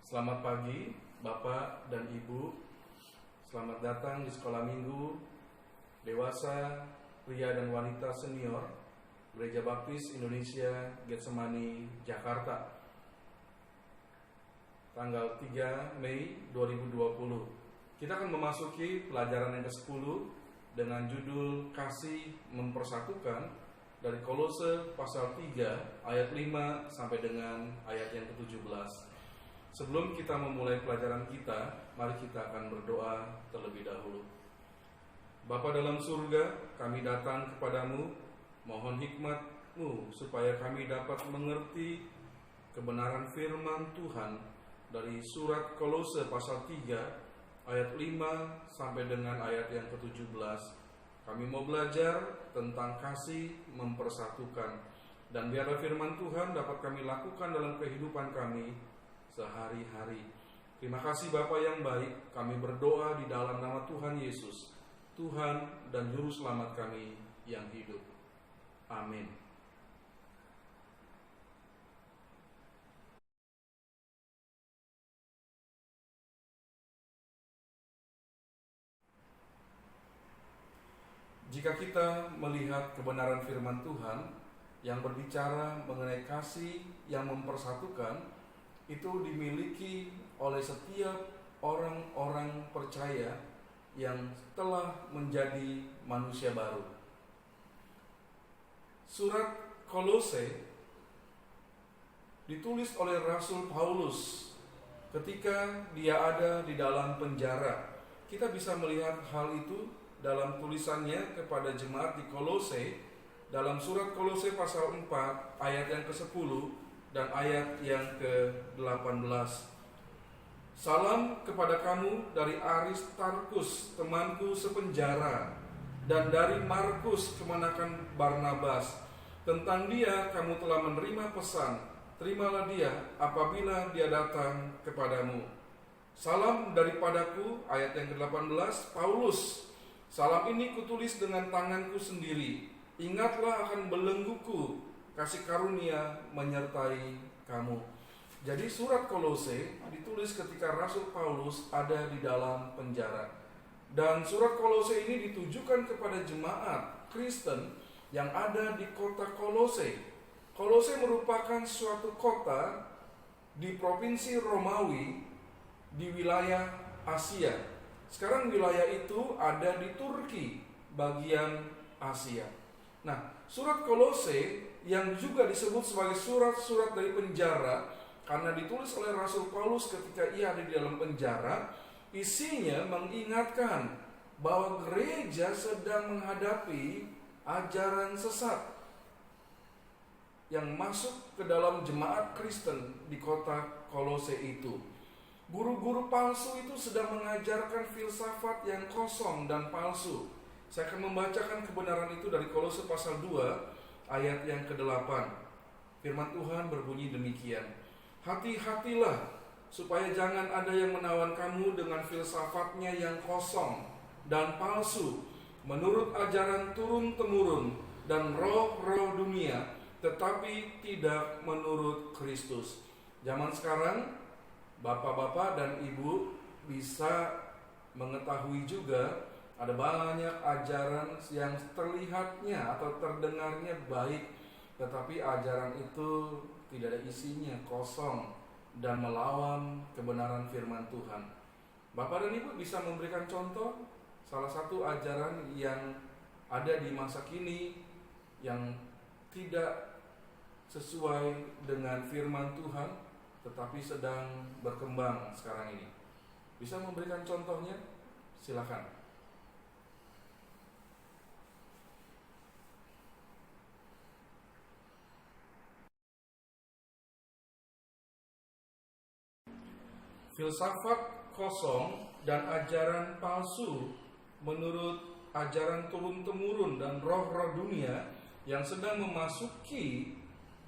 Selamat pagi Bapak dan Ibu. Selamat datang di sekolah minggu dewasa, pria dan wanita senior Gereja Baptis Indonesia Getsemani, Jakarta, tanggal 3 Mei 2020. Kita akan memasuki pelajaran yang ke-10 dengan judul Kasih Mempersatukan dari Kolose pasal 3 ayat 5 sampai dengan ayat yang ke-17. Sebelum kita memulai pelajaran kita, mari kita akan berdoa terlebih dahulu. Bapa dalam surga, kami datang kepadamu, mohon hikmat-Mu supaya kami dapat mengerti kebenaran firman Tuhan dari surat Kolose pasal 3 ayat 5 sampai dengan ayat yang ke-17. Kami mau belajar tentang kasih mempersatukan, dan biarlah firman Tuhan dapat kami lakukan dalam kehidupan kami sehari-hari. Terima kasih Bapa yang baik, kami berdoa di dalam nama Tuhan Yesus, Tuhan dan Juru Selamat kami yang hidup. Amin. Jika kita melihat kebenaran firman Tuhan yang berbicara mengenai kasih yang mempersatukan, itu dimiliki oleh setiap orang-orang percaya yang telah menjadi manusia baru. Surat Kolose ditulis oleh Rasul Paulus ketika dia ada di dalam penjara. Kita bisa melihat hal itu dalam tulisannya kepada jemaat di Kolose dalam surat Kolose pasal 4 ayat yang ke-10 dan ayat yang ke-18. Salam kepada kamu dari Aristarkus, temanku sepenjara, dan dari Markus, kemenakan Barnabas. Tentang dia kamu telah menerima pesan, terimalah dia apabila dia datang kepadamu. Salam daripadaku, ayat yang ke-18, Paulus. Salam ini kutulis dengan tanganku sendiri. Ingatlah akan belengguku, kasih karunia menyertai kamu. Jadi surat Kolose ditulis ketika Rasul Paulus ada di dalam penjara. Dan surat Kolose ini ditujukan kepada jemaat Kristen yang ada di kota Kolose. Kolose merupakan suatu kota di provinsi Romawi di wilayah Asia. Sekarang wilayah itu ada di Turki, bagian Asia. Nah, surat Kolose yang juga disebut sebagai surat-surat dari penjara karena ditulis oleh Rasul Paulus ketika ia ada di dalam penjara, isinya mengingatkan bahwa gereja sedang menghadapi ajaran sesat yang masuk ke dalam jemaat Kristen di kota Kolose itu. Guru-guru palsu itu sedang mengajarkan filsafat yang kosong dan palsu. Saya akan membacakan kebenaran itu dari Kolose pasal 2 ayat yang ke-8. Firman Tuhan berbunyi demikian. Hati-hatilah supaya jangan ada yang menawan kamu dengan filsafatnya yang kosong dan palsu, menurut ajaran turun-temurun dan roh-roh dunia, tetapi tidak menurut Kristus. Zaman sekarang bapak-bapak dan ibu bisa mengetahui juga ada banyak ajaran yang terlihatnya atau terdengarnya baik, tetapi ajaran itu tidak ada isinya, kosong dan melawan kebenaran firman Tuhan. Bapak dan ibu bisa memberikan contoh salah satu ajaran yang ada di masa kini yang tidak sesuai dengan firman Tuhan, tetapi sedang berkembang sekarang ini. Bisa memberikan contohnya? Silakan. Filsafat kosong dan ajaran palsu menurut ajaran turun-temurun dan roh-roh dunia yang sedang memasuki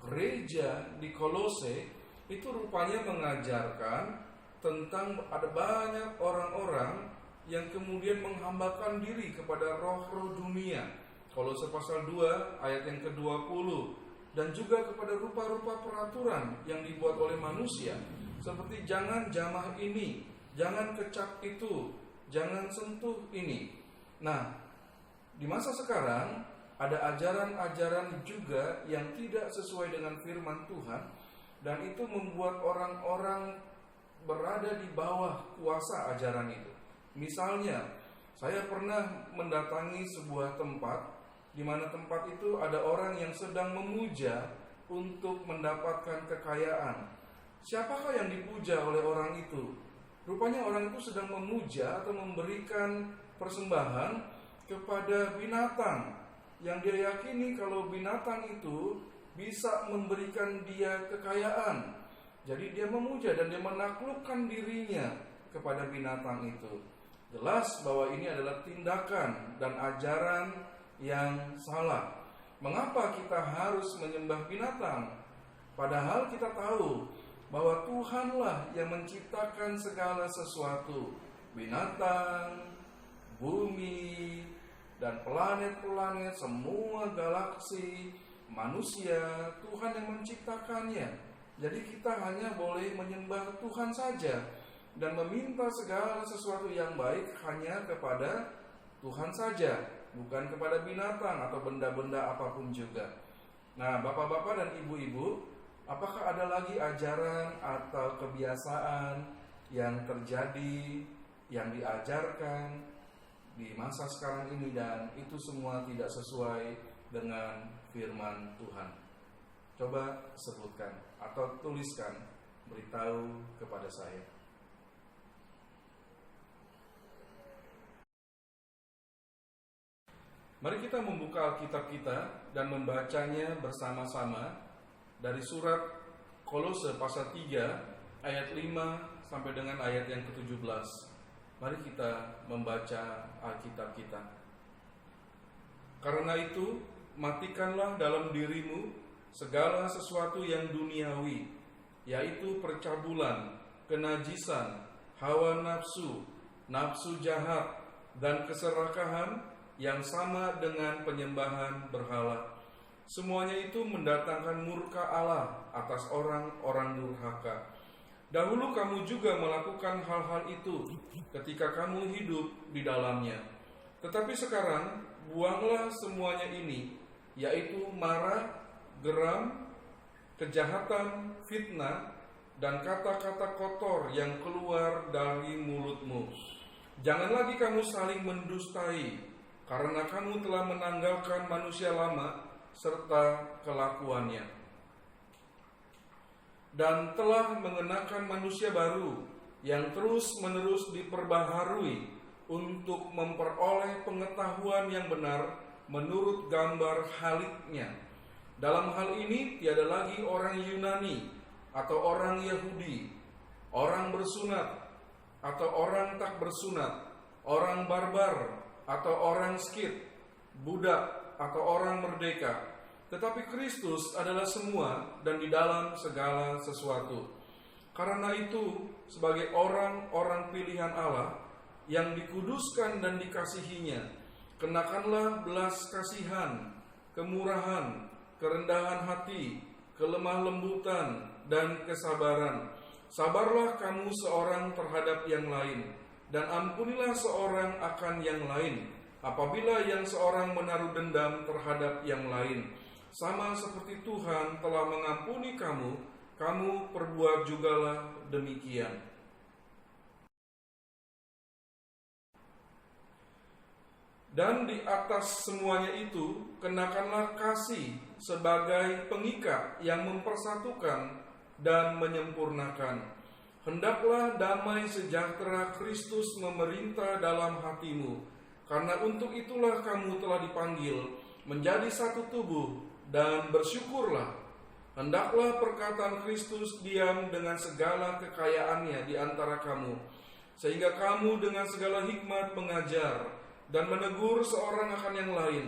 gereja di Kolose itu rupanya mengajarkan tentang ada banyak orang-orang yang kemudian menghambakan diri kepada roh-roh dunia. Kolose pasal 2 ayat yang ke-20. dan juga kepada rupa-rupa peraturan yang dibuat oleh manusia, seperti jangan jamah ini, jangan kecap itu, jangan sentuh ini. Nah, di masa sekarang ada ajaran-ajaran juga yang tidak sesuai dengan firman Tuhan, dan itu membuat orang-orang berada di bawah kuasa ajaran itu. Misalnya, saya pernah mendatangi sebuah tempat di mana tempat itu ada orang yang sedang memuja untuk mendapatkan kekayaan. Siapakah yang dipuja oleh orang itu? Rupanya orang itu sedang memuja atau memberikan persembahan kepada binatang yang dia yakini kalau binatang itu bisa memberikan dia kekayaan. Jadi dia memuja dan dia menaklukkan dirinya kepada binatang itu. Jelas bahwa ini adalah tindakan dan ajaran yang salah. Mengapa kita harus menyembah binatang? Padahal kita tahu bahwa Tuhanlah yang menciptakan segala sesuatu. Binatang, bumi, dan planet-planet, semua galaksi, manusia, Tuhan yang menciptakannya. Jadi kita hanya boleh menyembah Tuhan saja dan meminta segala sesuatu yang baik hanya kepada Tuhan saja, bukan kepada binatang atau benda-benda apapun juga. Nah, bapak-bapak dan ibu-ibu, apakah ada lagi ajaran atau kebiasaan yang terjadi, yang diajarkan di masa sekarang ini dan itu semua tidak sesuai dengan firman Tuhan? Coba sebutkan atau tuliskan, beritahu kepada saya. Mari kita membuka Alkitab kita dan membacanya bersama-sama dari surat Kolose pasal 3 ayat 5 sampai dengan ayat yang ke-17. Mari kita membaca Alkitab kita. Karena itu, matikanlah dalam dirimu segala sesuatu yang duniawi, yaitu percabulan, kenajisan, hawa nafsu, nafsu jahat, dan keserakahan yang sama dengan penyembahan berhala. Semuanya itu mendatangkan murka Allah atas orang-orang durhaka. Dahulu kamu juga melakukan hal-hal itu ketika kamu hidup di dalamnya. Tetapi sekarang buanglah semuanya ini, yaitu marah, geram, kejahatan, fitnah, dan kata-kata kotor yang keluar dari mulutmu. Jangan lagi kamu saling mendustai, karena kamu telah menanggalkan manusia lama serta kelakuannya, dan telah mengenakan manusia baru yang terus-menerus diperbaharui untuk memperoleh pengetahuan yang benar menurut gambar haliknya. Dalam hal ini tiada lagi orang Yunani atau orang Yahudi, orang bersunat atau orang tak bersunat, orang barbar atau orang Skit, budak atau orang merdeka. Tetapi Kristus adalah semua dan di dalam segala sesuatu. Karena itu, sebagai orang-orang pilihan Allah yang dikuduskan dan dikasihinya, kenakanlah belas kasihan, kemurahan, kerendahan hati, kelemah lembutan, dan kesabaran. Sabarlah kamu seorang terhadap yang lain, dan ampunilah seorang akan yang lain, apabila yang seorang menaruh dendam terhadap yang lain. Sama seperti Tuhan telah mengampuni kamu, kamu perbuat jugalah demikian. Dan di atas semuanya itu, kenakanlah kasih sebagai pengikat yang mempersatukan dan menyempurnakan. Hendaklah damai sejahtera Kristus memerintah dalam hatimu, karena untuk itulah kamu telah dipanggil menjadi satu tubuh, dan bersyukurlah. Hendaklah perkataan Kristus diam dengan segala kekayaannya di antara kamu, sehingga kamu dengan segala hikmat mengajar dan menegur seorang akan yang lain,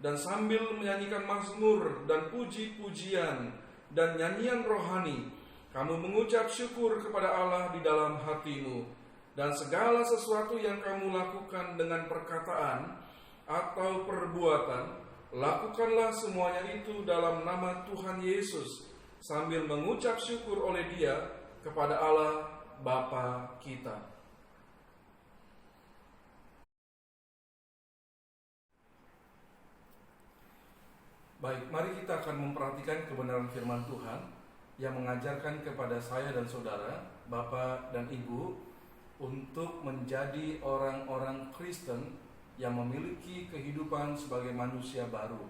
dan sambil menyanyikan mazmur dan puji-pujian dan nyanyian rohani, kamu mengucap syukur kepada Allah di dalam hatimu. Dan segala sesuatu yang kamu lakukan dengan perkataan atau perbuatan, Lakukanlah semuanya itu dalam nama Tuhan Yesus, sambil mengucap syukur oleh Dia kepada Allah Bapa kita. Baik, mari kita akan memperhatikan kebenaran firman Tuhan yang mengajarkan kepada saya dan saudara, Bapak dan Ibu, untuk menjadi orang-orang Kristen yang memiliki kehidupan sebagai manusia baru.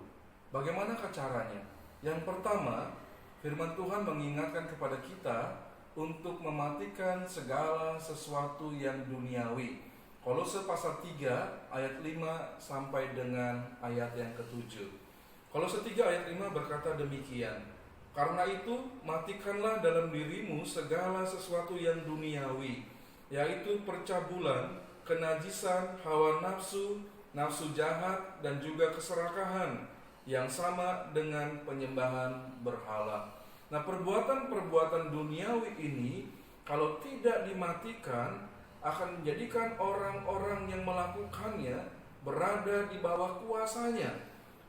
Bagaimanakah caranya? Yang pertama, firman Tuhan mengingatkan kepada kita untuk mematikan segala sesuatu yang duniawi. Kolose pasal 3 ayat 5 sampai dengan ayat yang ke-7. Kolose 3 ayat 5 berkata demikian, karena itu matikanlah dalam dirimu segala sesuatu yang duniawi, yaitu percabulan, kenajisan, hawa nafsu, nafsu jahat, dan juga keserakahan yang sama dengan penyembahan berhala. Nah, perbuatan-perbuatan duniawi ini kalau tidak dimatikan akan menjadikan orang-orang yang melakukannya berada di bawah kuasanya.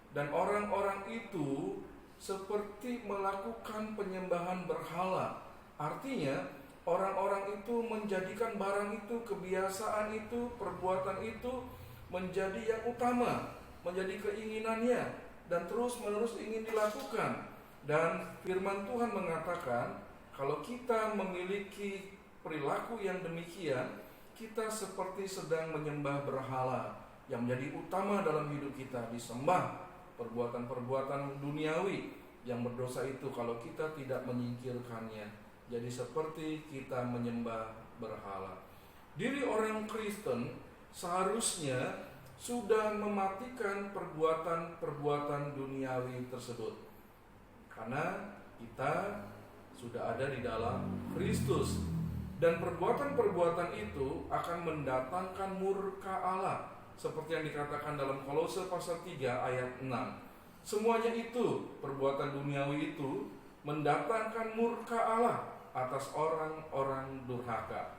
Dan orang-orang itu seperti melakukan penyembahan berhala. Artinya orang-orang itu menjadikan barang itu, kebiasaan itu, perbuatan itu menjadi yang utama, menjadi keinginannya, dan terus-menerus ingin dilakukan. Dan firman Tuhan mengatakan, kalau kita memiliki perilaku yang demikian, kita seperti sedang menyembah berhala yang menjadi utama dalam hidup kita, disembah. Perbuatan-perbuatan duniawi yang berdosa itu kalau kita tidak menyingkirkannya, jadi seperti kita menyembah berhala. Diri orang Kristen seharusnya sudah mematikan perbuatan-perbuatan duniawi tersebut, karena kita sudah ada di dalam Kristus, dan perbuatan-perbuatan itu akan mendatangkan murka Allah, seperti yang dikatakan dalam Kolose pasal 3 ayat 6. Semuanya itu, perbuatan duniawi itu mendatangkan murka Allah atas orang-orang durhaka.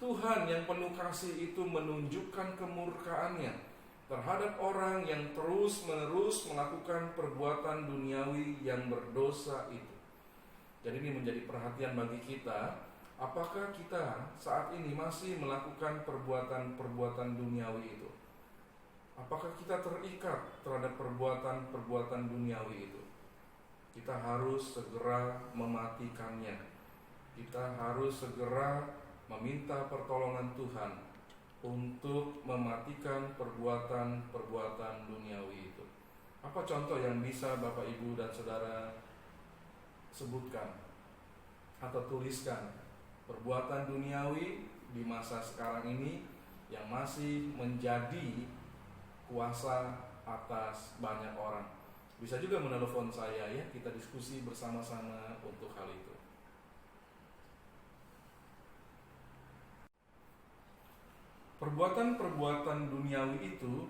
Tuhan yang penuh kasih itu menunjukkan kemurkaannya terhadap orang yang terus-menerus melakukan perbuatan duniawi yang berdosa itu. Jadi ini menjadi perhatian bagi kita, apakah kita saat ini masih melakukan perbuatan-perbuatan duniawi itu? Apakah kita terikat terhadap perbuatan-perbuatan duniawi itu? Kita harus segera mematikannya. Kita harus segera meminta pertolongan Tuhan untuk mematikan perbuatan-perbuatan duniawi itu. Apa contoh yang bisa Bapak, Ibu, dan Saudara sebutkan atau tuliskan perbuatan duniawi di masa sekarang ini yang masih menjadi kuasa atas banyak orang? Bisa juga menelepon saya ya, kita diskusi bersama-sama untuk hal itu. Perbuatan-perbuatan duniawi itu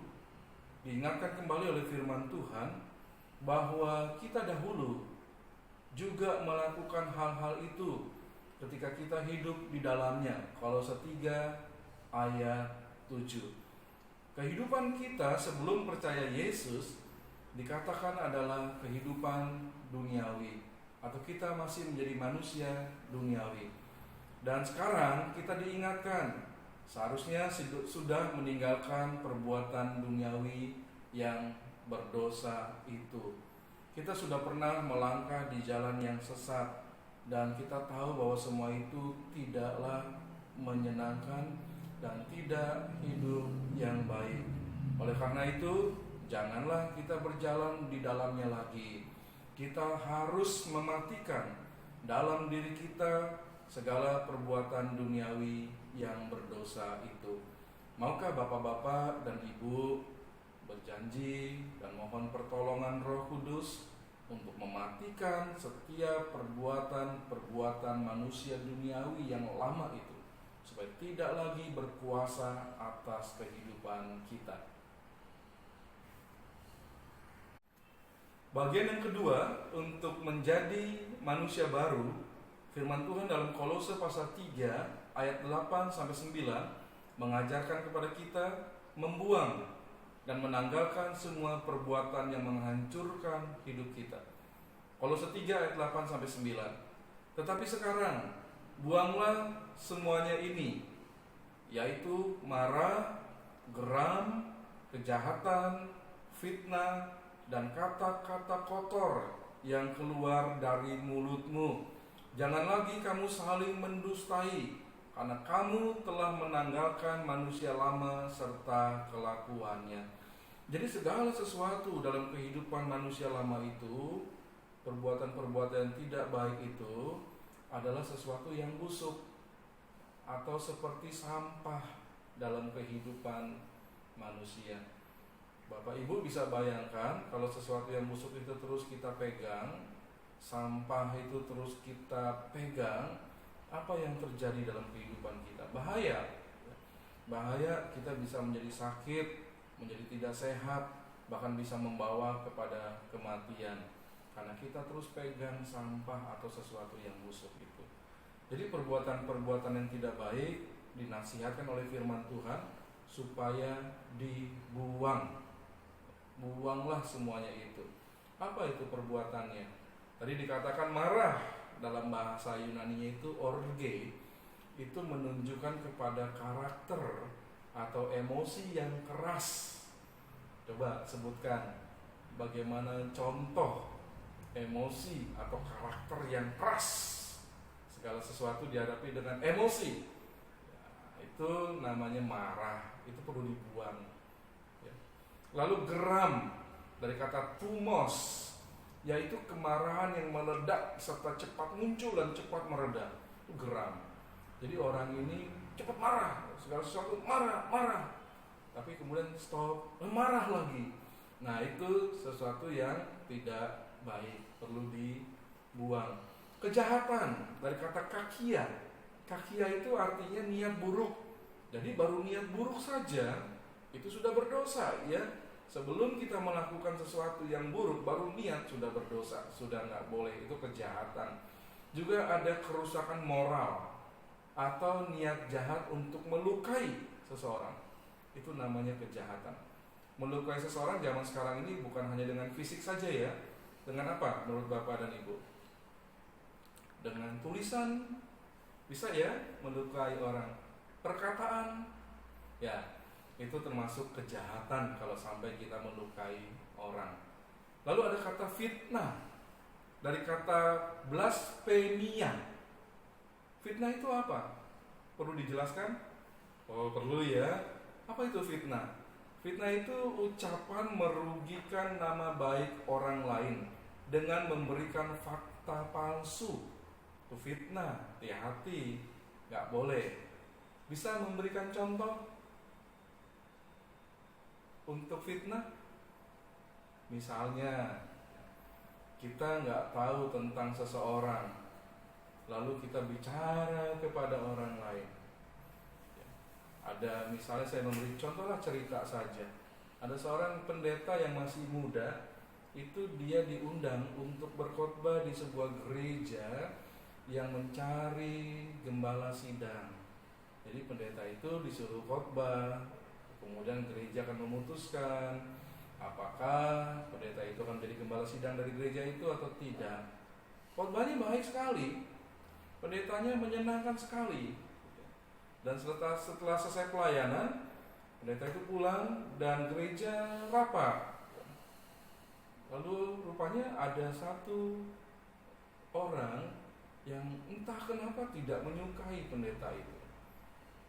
diingatkan kembali oleh firman Tuhan bahwa kita dahulu juga melakukan hal-hal itu ketika kita hidup di dalamnya. Kolose 3 ayat 7. Kehidupan kita sebelum percaya Yesus dikatakan adalah kehidupan duniawi, atau kita masih menjadi manusia duniawi. Dan sekarang kita diingatkan seharusnya sudah meninggalkan perbuatan duniawi yang berdosa itu. Kita sudah pernah melangkah di jalan yang sesat, dan kita tahu bahwa semua itu tidaklah menyenangkan dan tidak hidup yang baik. Oleh karena itu, janganlah kita berjalan di dalamnya lagi. Kita harus mematikan dalam diri kita segala perbuatan duniawi yang berdosa itu. Maukah Bapak-bapak dan Ibu berjanji dan mohon pertolongan Roh Kudus untuk mematikan setiap perbuatan-perbuatan manusia duniawi yang lama itu, supaya tidak lagi berkuasa atas kehidupan kita. Bagian yang kedua, untuk menjadi manusia baru, firman Tuhan dalam Kolose pasal 3 ayat 8-9 mengajarkan kepada kita membuang dan menanggalkan semua perbuatan yang menghancurkan hidup kita. Kolose 3 ayat 8 sampai 9. Tetapi sekarang buanglah semuanya ini, yaitu marah, geram, kejahatan, fitnah, dan kata-kata kotor yang keluar dari mulutmu. Jangan lagi kamu saling mendustai, karena kamu telah menanggalkan manusia lama serta kelakuannya. Jadi segala sesuatu dalam kehidupan manusia lama itu, perbuatan-perbuatan yang tidak baik itu adalah sesuatu yang busuk atau seperti sampah dalam kehidupan manusia. Bapak Ibu bisa bayangkan kalau sesuatu yang busuk itu terus kita pegang, sampah itu terus kita pegang, apa yang terjadi dalam kehidupan kita? Bahaya. Bahaya, kita bisa menjadi sakit, menjadi tidak sehat, bahkan bisa membawa kepada kematian karena kita terus pegang sampah atau sesuatu yang busuk itu. Jadi perbuatan-perbuatan yang tidak baik dinasihatkan oleh firman Tuhan supaya dibuang. Buanglah semuanya itu. Apa itu perbuatannya? Tadi dikatakan marah, dalam bahasa Yunani-nya itu orge, itu menunjukkan kepada karakter atau emosi yang keras. Coba sebutkan bagaimana contoh emosi atau karakter yang keras. Segala sesuatu dihadapi dengan emosi, itu namanya marah, itu perlu dibuang. Lalu geram, dari kata thumos, yaitu kemarahan yang meledak serta cepat muncul dan cepat mereda. Itu geram. Jadi orang ini cepat marah, segala sesuatu marah, tapi kemudian stop, marah lagi. Nah, itu sesuatu yang tidak baik, perlu dibuang. Kejahatan, dari kata kakia. Kakia itu artinya niat buruk. Jadi baru niat buruk saja itu sudah berdosa, ya. Sebelum kita melakukan sesuatu yang buruk, baru niat sudah berdosa, sudah nggak boleh, itu kejahatan. Juga ada kerusakan moral atau niat jahat untuk melukai seseorang, itu namanya kejahatan. Melukai seseorang zaman sekarang ini bukan hanya dengan fisik saja, ya. Dengan apa menurut Bapak dan Ibu? Dengan tulisan bisa, ya, melukai orang. Perkataan, ya, itu termasuk kejahatan kalau sampai kita melukai orang. Lalu ada kata fitnah, dari kata blasfemia. Fitnah itu apa? Perlu dijelaskan? Oh, perlu, ya. Apa itu fitnah? Fitnah itu ucapan merugikan nama baik orang lain dengan memberikan fakta palsu. Itu fitnah, hati-hati, gak boleh. Bisa memberikan contoh untuk fitnah? Misalnya kita nggak tahu tentang seseorang, lalu kita bicara kepada orang lain. Ada, misalnya saya memberi contoh lah, cerita saja. Ada seorang pendeta yang masih muda, itu dia diundang untuk berkhotbah di sebuah gereja yang mencari gembala sidang. Jadi pendeta itu disuruh khotbah, kemudian gereja akan memutuskan apakah pendeta itu akan menjadi gembala sidang dari gereja itu atau tidak. Khotbahnya baik sekali, pendetanya menyenangkan sekali. Dan setelah selesai pelayanan, pendeta itu pulang dan gereja rapat. Lalu rupanya ada satu orang yang entah kenapa tidak menyukai pendeta itu.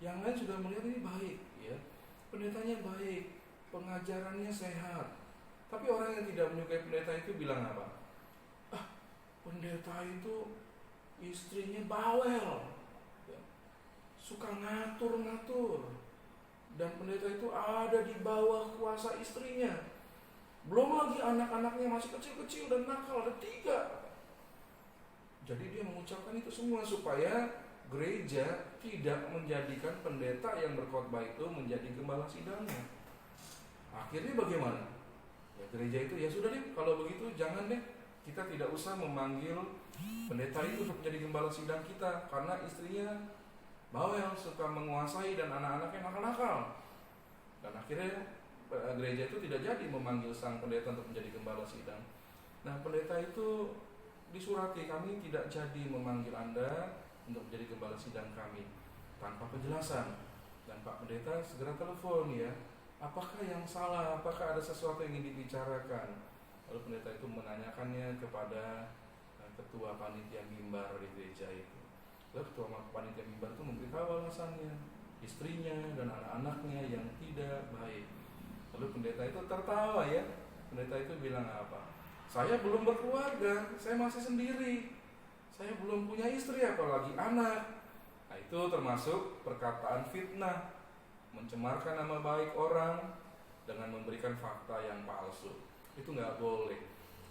Yang lain sudah melihat ini baik, ya, pendetanya baik, pengajarannya sehat. Tapi orang yang tidak menyukai pendeta itu bilang apa? Pendeta itu istrinya bawel, ya, suka ngatur-ngatur, dan pendeta itu ada di bawah kuasa istrinya. Belum lagi anak-anaknya masih kecil-kecil dan nakal, ada 3. Jadi dia mengucapkan itu semua supaya gereja tidak menjadikan pendeta yang berkhotbah itu menjadi gembala sidangnya. Akhirnya bagaimana? Ya, gereja itu, ya sudah deh, kalau begitu jangan deh, kita tidak usah memanggil pendeta itu untuk menjadi gembala sidang kita, karena istrinya bawel, suka menguasai, dan anak-anaknya nakal-nakal. Dan akhirnya gereja itu tidak jadi memanggil sang pendeta untuk menjadi gembala sidang. Nah, pendeta itu disurati, kami tidak jadi memanggil Anda untuk menjadi gembala sidang kami tanpa penjelasan. Dan Pak Pendeta segera telepon ya, apakah yang salah, apakah ada sesuatu yang ingin dibicarakan. Lalu pendeta itu menanyakannya kepada ketua panitia mimbar di gereja itu. Lalu ketua panitia mimbar itu memberitahu alasannya, istrinya dan anak-anaknya yang tidak baik. Lalu pendeta itu tertawa ya. Pendeta itu bilang apa? Saya belum berkeluarga, saya masih sendiri. Saya belum punya istri apalagi anak. Nah, itu termasuk perkataan fitnah, mencemarkan nama baik orang dengan memberikan fakta yang palsu. Itu nggak boleh.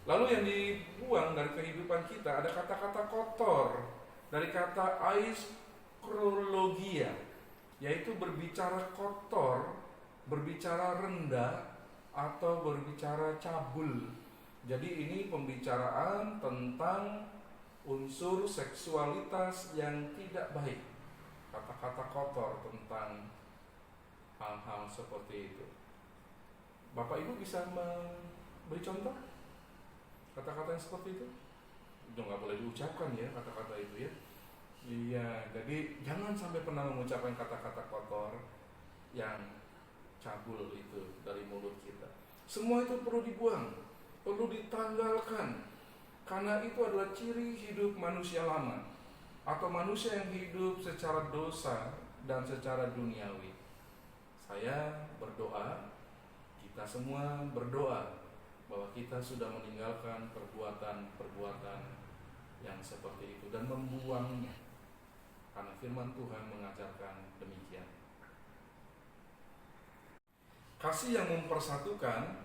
Lalu yang dibuang dari kehidupan kita ada kata-kata kotor, dari kata aiskrologia, yaitu berbicara kotor, berbicara rendah, atau berbicara cabul. Jadi ini pembicaraan tentang unsur seksualitas yang tidak baik, kata-kata kotor tentang hal-hal seperti itu. Bapak Ibu bisa memberi contoh kata-kata yang seperti itu? Itu nggak boleh diucapkan ya kata-kata itu ya. Iya, jadi jangan sampai pernah mengucapkan kata-kata kotor yang cabul itu dari mulut kita. Semua itu perlu dibuang, perlu ditanggalkan, karena itu adalah ciri hidup manusia lama atau manusia yang hidup secara dosa dan secara duniawi. Saya berdoa, kita semua berdoa bahwa kita sudah meninggalkan perbuatan-perbuatan yang seperti itu dan membuangnya, karena firman Tuhan mengajarkan demikian. Kasih yang mempersatukan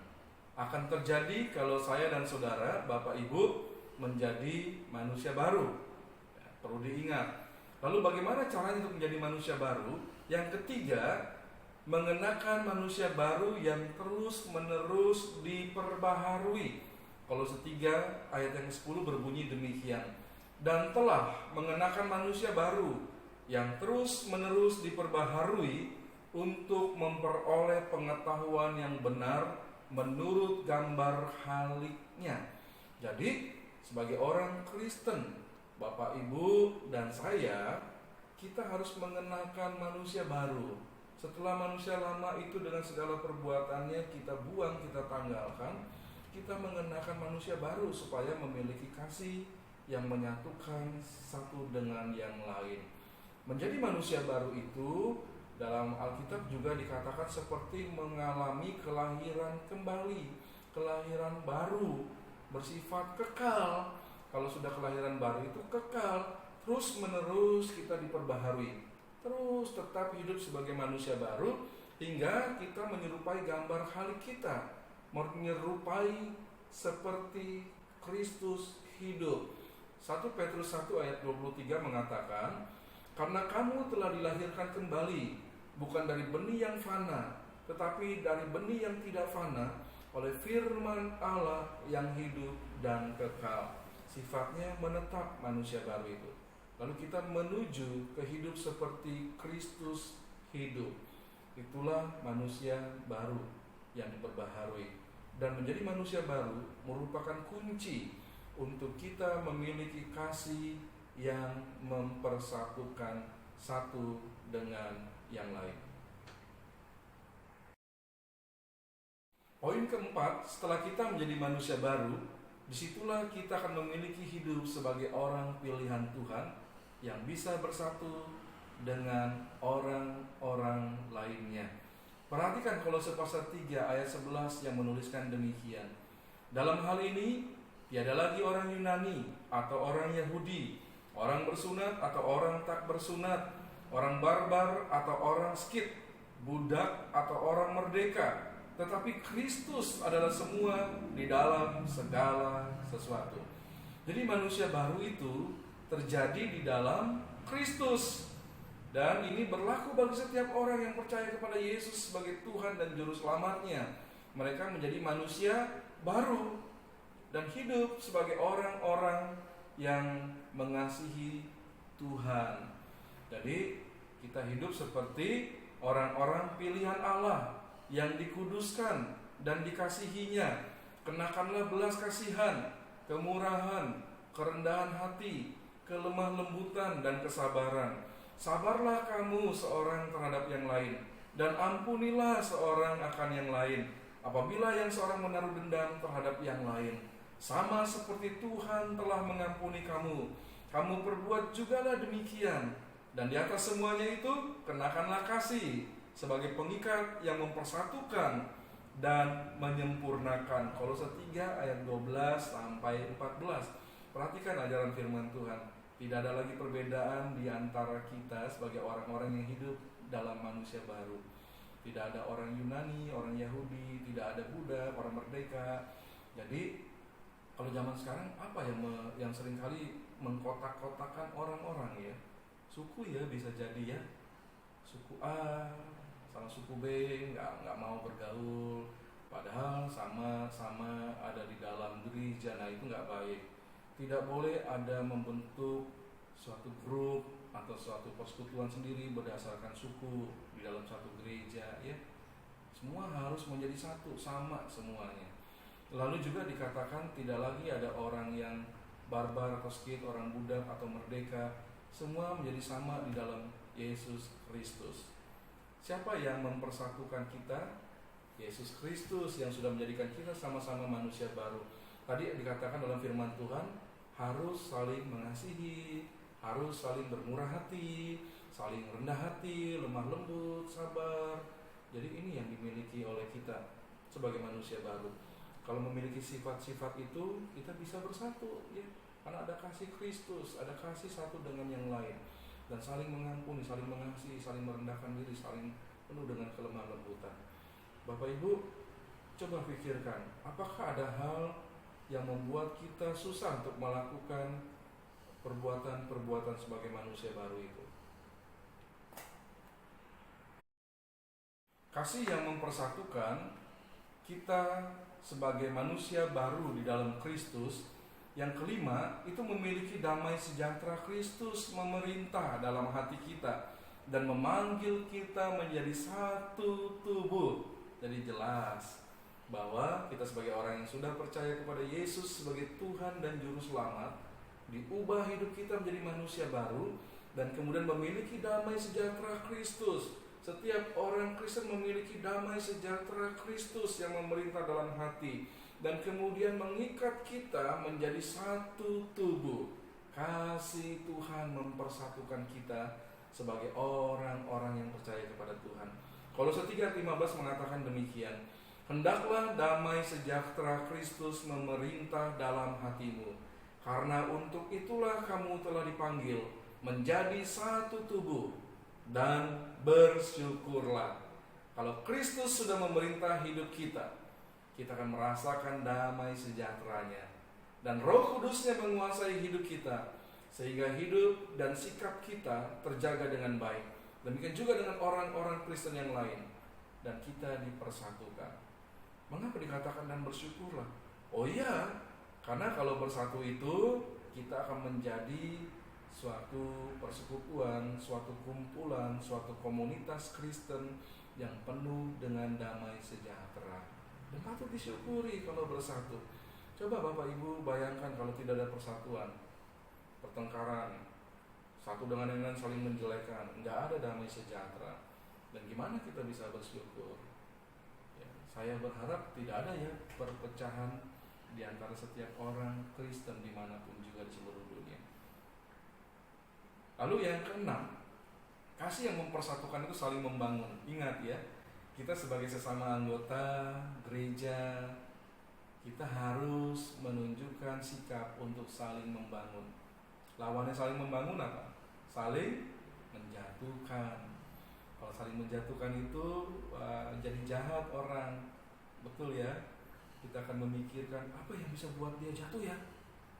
akan terjadi kalau saya dan saudara, Bapak Ibu, menjadi manusia baru. Ya, perlu diingat. Lalu bagaimana caranya untuk menjadi manusia baru? Yang ketiga, mengenakan manusia baru yang terus-menerus diperbaharui. Kolose 3 ayat yang ke-10 berbunyi demikian. Dan telah mengenakan manusia baru yang terus-menerus diperbaharui untuk memperoleh pengetahuan yang benar menurut gambar haliknya. Jadi sebagai orang Kristen, Bapak Ibu dan saya, kita harus mengenakan manusia baru. Setelah manusia lama itu dengan segala perbuatannya kita buang, kita tanggalkan, kita mengenakan manusia baru supaya memiliki kasih yang menyatukan satu dengan yang lain. Menjadi manusia baru itu dalam Alkitab juga dikatakan seperti mengalami kelahiran kembali, kelahiran baru, bersifat kekal. Kalau sudah kelahiran baru itu kekal, terus menerus kita diperbaharui, terus tetap hidup sebagai manusia baru hingga kita menyerupai gambar halik kita, menyerupai seperti Kristus hidup. 1 Petrus 1 ayat 23 mengatakan, karena kamu telah dilahirkan kembali, bukan dari benih yang fana, tetapi dari benih yang tidak fana, oleh firman Allah yang hidup dan kekal. Sifatnya menetap manusia baru itu. Lalu kita menuju ke hidup seperti Kristus hidup. Itulah manusia baru yang diperbaharui. Dan menjadi manusia baru merupakan kunci untuk kita memiliki kasih yang mempersatukan satu dengan yang lain. Poin keempat, setelah kita menjadi manusia baru, disitulah kita akan memiliki hidup sebagai orang pilihan Tuhan yang bisa bersatu dengan orang-orang lainnya. Perhatikan Kolose pasal 3 ayat 11 yang menuliskan demikian. Dalam hal ini, tiada lagi orang Yunani atau orang Yahudi, orang bersunat atau orang tak bersunat, orang barbar atau orang skit, budak atau orang merdeka, tetapi Kristus adalah semua di dalam segala sesuatu. Jadi manusia baru itu terjadi di dalam Kristus. Dan ini berlaku bagi setiap orang yang percaya kepada Yesus sebagai Tuhan dan Juru Selamatnya. Mereka menjadi manusia baru dan hidup sebagai orang-orang yang mengasihi Tuhan. Jadi kita hidup seperti orang-orang pilihan Allah yang dikuduskan dan dikasihinya. Kenakanlah belas kasihan, kemurahan, kerendahan hati, kelemah lembutan, dan kesabaran. Sabarlah kamu seorang terhadap yang lain, dan ampunilah seorang akan yang lain. Apabila yang seorang menaruh dendam terhadap yang lain, sama seperti Tuhan telah mengampuni kamu, kamu perbuat jugalah demikian. Dan di atas semuanya itu, kenakanlah kasih sebagai pengikat yang mempersatukan dan menyempurnakan. Kolose 3 ayat 12 sampai 14. Perhatikan ajaran firman Tuhan. Tidak ada lagi perbedaan di antara kita sebagai orang-orang yang hidup dalam manusia baru. Tidak ada orang Yunani, orang Yahudi, tidak ada Buddha, orang merdeka. Jadi kalau zaman sekarang apa yang seringkali mengkotak-kotakan orang-orang ya? Suku ya bisa jadi ya. Suku A sama suku B nggak mau bergaul, padahal sama-sama ada di dalam gereja. Nah itu nggak baik. Tidak boleh ada membentuk suatu grup atau suatu persekutuan sendiri berdasarkan suku di dalam satu gereja ya. Semua harus menjadi satu, sama semuanya. Lalu juga dikatakan tidak lagi ada orang yang barbar atau skit, orang budak atau merdeka. Semua menjadi sama di dalam Yesus Kristus. Siapa yang mempersatukan kita? Yesus Kristus yang sudah menjadikan kita sama-sama manusia baru. Tadi dikatakan dalam firman Tuhan, harus saling mengasihi, harus saling bermurah hati, saling rendah hati, lemah lembut, sabar. Jadi ini yang dimiliki oleh kita sebagai manusia baru. Kalau memiliki sifat-sifat itu, kita bisa bersatu ya. Karena ada kasih Kristus, ada kasih satu dengan yang lain. Dan saling mengampuni, saling mengasihi, saling merendahkan diri, saling penuh dengan kelemah lembutan. Bapak Ibu, coba pikirkan, apakah ada hal yang membuat kita susah untuk melakukan perbuatan-perbuatan sebagai manusia baru itu? Kasih yang mempersatukan kita sebagai manusia baru di dalam Kristus. Yang kelima, itu memiliki damai sejahtera Kristus memerintah dalam hati kita dan memanggil kita menjadi satu tubuh. Jadi jelas bahwa kita sebagai orang yang sudah percaya kepada Yesus sebagai Tuhan dan Juru Selamat, diubah hidup kita menjadi manusia baru dan kemudian memiliki damai sejahtera Kristus. Setiap orang Kristen memiliki damai sejahtera Kristus yang memerintah dalam hati dan kemudian mengikat kita menjadi satu tubuh. Kasih Tuhan mempersatukan kita sebagai orang-orang yang percaya kepada Tuhan. Kolose 3:15 mengatakan demikian. Hendaklah damai sejahtera Kristus memerintah dalam hatimu, karena untuk itulah kamu telah dipanggil menjadi satu tubuh, dan bersyukurlah. Kalau Kristus sudah memerintah hidup kita, kita akan merasakan damai sejahteranya. Dan Roh Kudusnya menguasai hidup kita, sehingga hidup dan sikap kita terjaga dengan baik. Demikian juga dengan orang-orang Kristen yang lain. Dan kita dipersatukan. Mengapa dikatakan dan bersyukurlah? Oh iya, karena kalau bersatu itu, kita akan menjadi suatu persekutuan, suatu kumpulan, suatu komunitas Kristen yang penuh dengan damai sejahtera. Dan patut disyukuri kalau bersatu. Coba Bapak Ibu bayangkan kalau tidak ada persatuan, pertengkaran, satu dengan yang lain saling menjelekan, nggak ada damai sejahtera. Dan gimana kita bisa bersyukur? Ya, saya berharap tidak ada ya perpecahan di antara setiap orang Kristen dimanapun juga di seluruh dunia. Lalu yang keenam, kasih yang mempersatukan itu saling membangun. Ingat ya, kita sebagai sesama anggota gereja, kita harus menunjukkan sikap untuk saling membangun. Lawannya saling membangun apa? Saling menjatuhkan. Kalau saling menjatuhkan itu jadi jahat orang. Betul ya? Kita akan memikirkan apa yang bisa buat dia jatuh ya?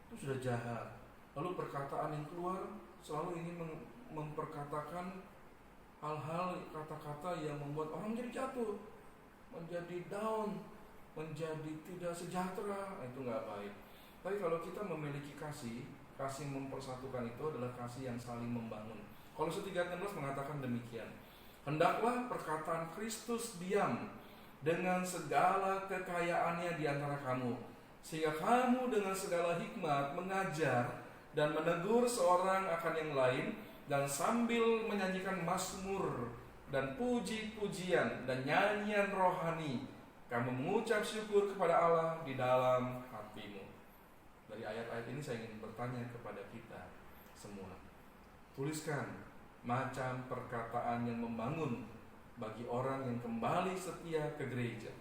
Itu sudah jahat. Lalu perkataan yang keluar selalu ingin memperkatakan hal-hal, kata-kata yang membuat orang menjadi jatuh, menjadi down, menjadi tidak sejahtera. Itu gak baik. Tapi kalau kita memiliki kasih mempersatukan itu adalah kasih yang saling membangun. Kolose 3:16 mengatakan demikian. Hendaklah perkataan Kristus diam dengan segala kekayaannya di antara kamu, sehingga kamu dengan segala hikmat mengajar dan menegur seorang akan yang lain, dan sambil menyanyikan mazmur dan puji-pujian dan nyanyian rohani, kamu mengucap syukur kepada Allah di dalam hatimu. Dari ayat-ayat ini saya ingin bertanya kepada kita semua. Tuliskan macam perkataan yang membangun bagi orang yang kembali setia ke gereja.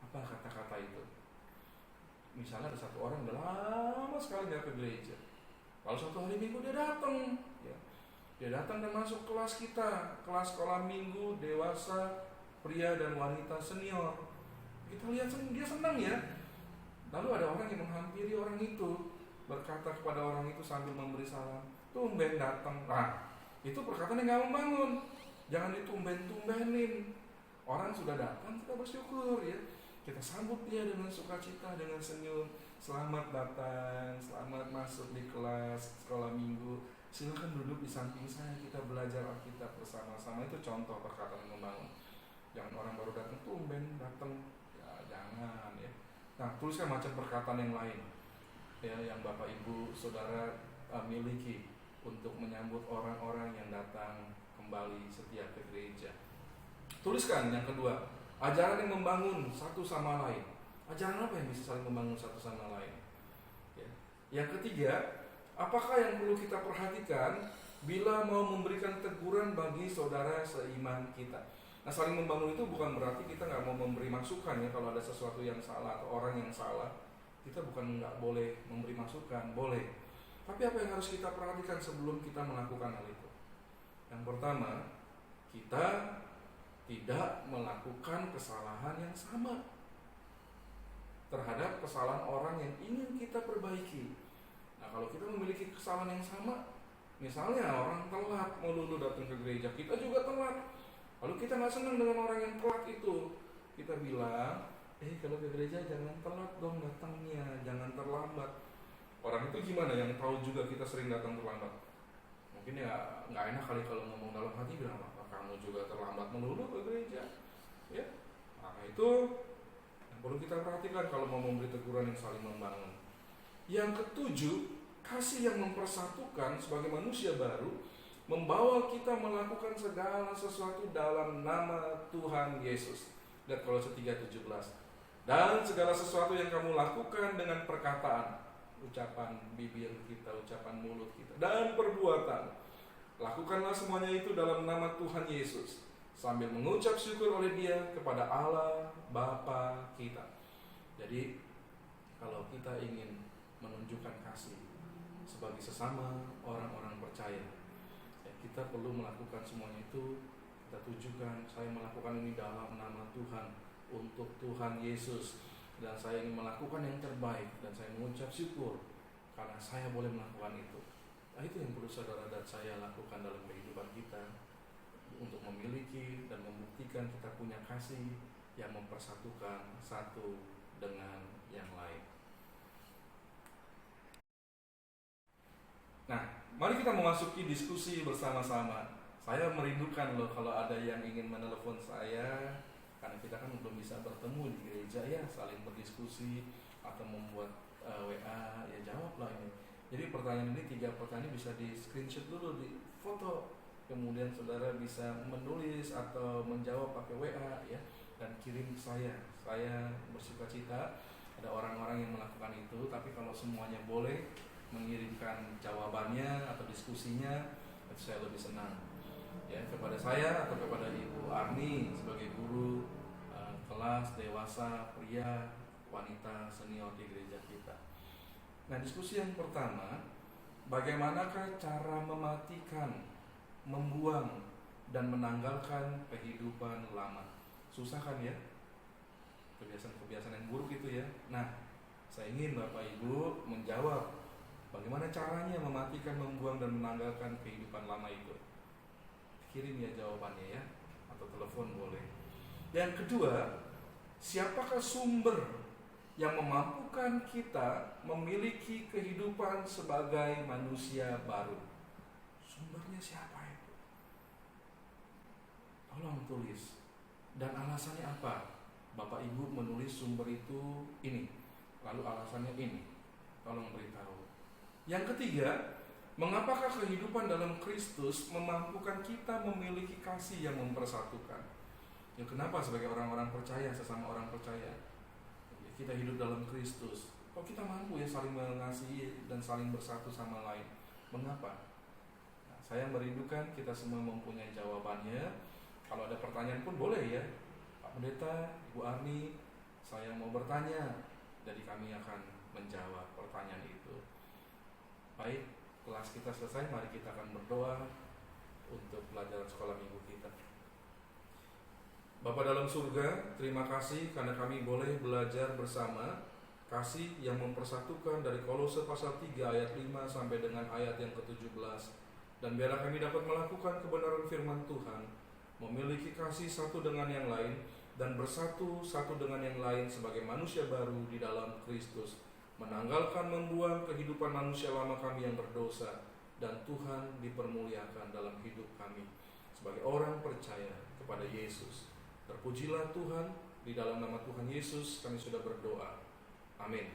Apa kata-kata itu? Misalnya ada satu orang udah lama sekali gak ke gereja, lalu satu hari Minggu dia datang, ya. Dia datang dan masuk kelas kita, kelas sekolah minggu dewasa, pria dan wanita senior. Kita lihat dia senang ya. Lalu ada orang yang menghampiri orang itu, berkata kepada orang itu sambil memberi salam, tumben datang. Nah, itu perkataan yang gak membangun. Jangan ditumben-tumbenin. Orang sudah datang, kita bersyukur ya. Kita sambut dia dengan sukacita, dengan senyum. Selamat datang, selamat masuk di kelas sekolah minggu. Silakan duduk di samping saya, kita belajar Alkitab bersama-sama. Itu contoh perkataan yang membangun. Jangan orang baru datang, tumben datang. Ya, jangan ya. Nah, tuliskan macam perkataan yang lain ya, yang Bapak Ibu Saudara miliki untuk menyambut orang-orang yang datang kembali setia ke gereja. Tuliskan yang kedua, ajaran yang membangun satu sama lain. Ajaran apa yang bisa saling membangun satu sama lain ya. Yang ketiga, apakah yang perlu kita perhatikan bila mau memberikan teguran bagi saudara seiman kita? Nah, saling membangun itu bukan berarti kita nggak mau memberi masukan ya. Kalau ada sesuatu yang salah atau orang yang salah, kita bukan nggak boleh memberi masukan, boleh. Tapi apa yang harus kita perhatikan sebelum kita melakukan hal itu? Yang pertama, kita tidak melakukan kesalahan yang sama terhadap kesalahan orang yang ingin kita perbaiki. Nah, kalau kita memiliki kesalahan yang sama, misalnya orang telat melulu datang ke gereja, kita juga telat. Lalu kita nggak senang dengan orang yang telat itu. Kita bilang, kalau ke gereja jangan telat dong datangnya, jangan terlambat. Orang itu gimana yang tahu juga kita sering datang terlambat? Mungkin ya nggak enak kali kalau ngomong dalam hati, bilang apa kamu juga terlambat melulu ke gereja, ya. Nah, itu yang perlu kita perhatikan kalau mau memberi teguran yang saling membangun. Yang ketujuh, kasih yang mempersatukan sebagai manusia baru membawa kita melakukan segala sesuatu dalam nama Tuhan Yesus. Lihat Kolose 3:17. Dan segala sesuatu yang kamu lakukan dengan perkataan, ucapan bibir kita, ucapan mulut kita, dan perbuatan, lakukanlah semuanya itu dalam nama Tuhan Yesus, sambil mengucap syukur oleh Dia kepada Allah Bapa kita. Jadi kalau kita ingin menunjukkan kasih sebagai sesama orang-orang percaya, kita perlu melakukan semuanya itu. Kita tujukan, saya melakukan ini dalam nama Tuhan, untuk Tuhan Yesus, dan saya ingin melakukan yang terbaik, dan saya mengucap syukur karena saya boleh melakukan itu. Nah, itu yang perlu saudara dan saya lakukan dalam kehidupan kita, untuk memiliki dan membuktikan kita punya kasih yang mempersatukan satu dengan yang lain. Nah, mari kita memasuki diskusi bersama-sama. Saya merindukan loh kalau ada yang ingin menelepon saya, karena kita kan belum bisa bertemu di gereja ya, saling berdiskusi atau membuat WA, ya jawablah ini. Jadi pertanyaan ini, 3 pertanyaan bisa di screenshot dulu, di foto, kemudian saudara bisa menulis atau menjawab pakai WA ya, dan kirim ke saya. Saya bersukacita ada orang-orang yang melakukan itu, tapi kalau semuanya boleh mengirimkan jawabannya atau diskusinya, itu saya lebih senang ya, kepada saya atau kepada Ibu Arni sebagai guru kelas dewasa, pria, wanita senior di gereja kita. Nah, diskusi yang pertama, bagaimanakah cara mematikan, membuang, dan menanggalkan kehidupan lama? Susah kan ya, kebiasaan-kebiasaan yang buruk itu ya. Nah, saya ingin Bapak Ibu menjawab bagaimana caranya mematikan, membuang, dan menanggalkan kehidupan lama itu. Kirim ya jawabannya ya, atau telepon boleh. Yang kedua, siapakah sumber yang memampukan kita memiliki kehidupan sebagai manusia baru? Sumbernya siapa itu? Tolong tulis. Dan alasannya apa? Bapak Ibu menulis sumber itu ini, lalu alasannya ini. Tolong beritahu. Yang ketiga, mengapakah kehidupan dalam Kristus memampukan kita memiliki kasih yang mempersatukan? Ya, kenapa sebagai orang-orang percaya, sesama orang percaya, ya, kita hidup dalam Kristus, kok kita mampu ya saling mengasihi dan saling bersatu sama lain? Mengapa? Nah, saya merindukan kita semua mempunyai jawabannya. Kalau ada pertanyaan pun boleh ya, Pak Pendeta, Ibu Arni, saya mau bertanya, jadi kami akan menjawab pertanyaan itu. Baik, kelas kita selesai, mari kita akan berdoa untuk pelajaran sekolah minggu kita. Bapa dalam surga, terima kasih karena kami boleh belajar bersama kasih yang mempersatukan dari Kolose pasal 3 ayat 5 sampai dengan ayat yang ke-17. Dan biarlah kami dapat melakukan kebenaran firman Tuhan, memiliki kasih satu dengan yang lain, dan bersatu satu dengan yang lain sebagai manusia baru di dalam Kristus, menanggalkan membuang kehidupan manusia lama kami yang berdosa, dan Tuhan dipermuliakan dalam hidup kami sebagai orang percaya kepada Yesus. Terpujilah Tuhan, di dalam nama Tuhan Yesus kami sudah berdoa. Amin.